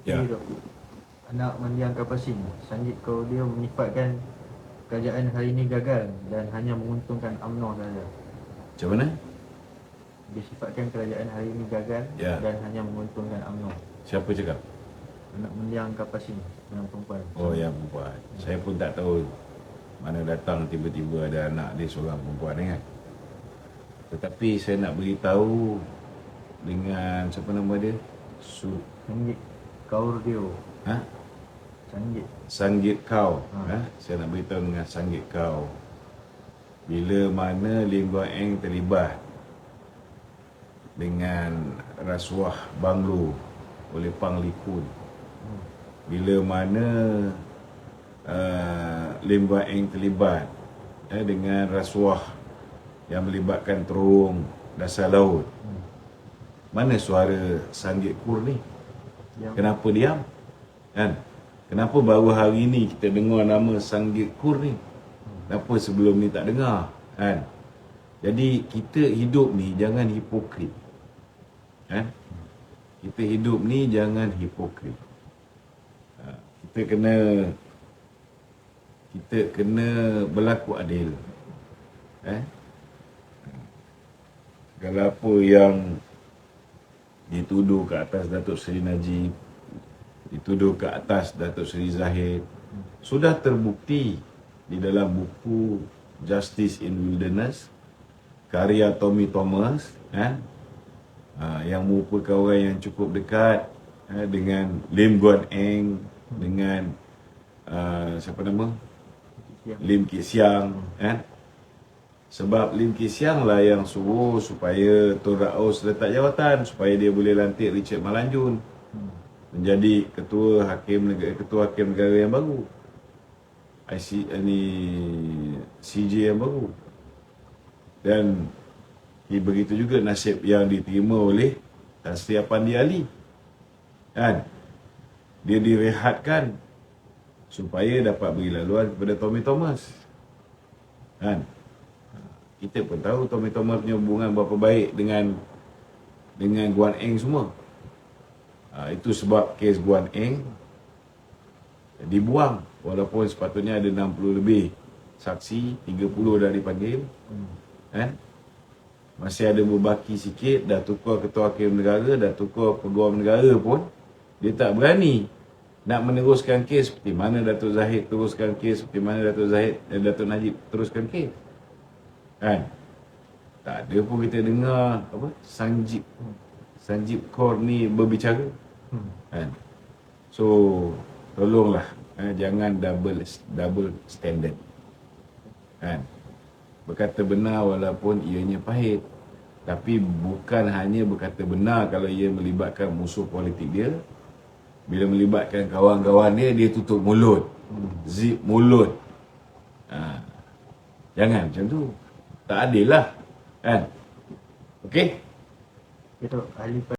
Ya. tu, anak mendiang Kapasin, Sanjit Kaur dia menyifatkan kerajaan hari ini gagal dan hanya menguntungkan UMNO saja. Macam mana? Dia sifatkan kerajaan hari ini gagal Ya. dan hanya menguntungkan UMNO. Siapa cakap? Anak mendiang Kapasin, yang perempuan. Oh, yang perempuan. Saya pun tak tahu mana datang tiba-tiba ada anak dia seorang perempuan ni kan. Tetapi saya nak beritahu dengan siapa nama dia? Sanjit Kaur dia. Ha? Sanggit Kau. Ha? Saya nak beritahu dengan Sanggit Kau. Bila mana Lim Guan Eng terlibat dengan rasuah banglo oleh Pang Likun. Bila mana Lim Guan Eng terlibat dengan rasuah yang melibatkan terowong dasar laut. Mana suara Sanggit Kur ni? Kenapa diam? Kan? Kenapa baru hari ni kita dengar nama Sanggit Kur ni? Kenapa sebelum ni tak dengar? Kan? Jadi kita hidup ni jangan hipokrit. Kan? Kita hidup ni jangan hipokrit. Kita kena berlaku adil. Segala apa yang dituduh ke atas Datuk Seri Najib, dituduh ke atas Datuk Seri Zahid, sudah terbukti di dalam buku Justice in Wilderness karya Tommy Thomas, yang merupakan orang yang cukup dekat dengan Lim Guan Eng, dengan siapa nama? Lim Kit Siang. Sebab Lim Kit Siang lah yang suruh supaya Tun Raus letak jawatan supaya dia boleh lantik Richard Malanjun menjadi ketua hakim negara yang baru, CJ yang baru. Dan begitu juga nasib yang diterima oleh Tan Sri Apandi Ali. Kan? Dia direhatkan supaya dapat beri laluan kepada Tommy Thomas. Kan? Kita pun tahu Tommy Thomas punya hubungan berapa baik dengan Guan Eng semua. Itu sebab kes Guan Eng dibuang walaupun sepatutnya ada 60 lebih saksi, 30 dah dipanggil. Kan? Masih ada berbaki sikit, dah tukar ketua hakim negara, dah tukar peguam negara pun dia tak berani nak meneruskan kes seperti mana Datuk Zahid teruskan kes, seperti mana Datuk Najib teruskan kes. Kan? Tak ada pun kita dengar apa Sanjit Kaur ni berbicara. Kan? So tolonglah jangan double standard. Kan? Berkata benar walaupun ianya pahit, tapi bukan hanya berkata benar kalau ia melibatkan musuh politik dia. Bila melibatkan kawan-kawan dia tutup mulut, zip mulut. Jangan macam tu, tak adil lah. Kan? Okey? Itu ahli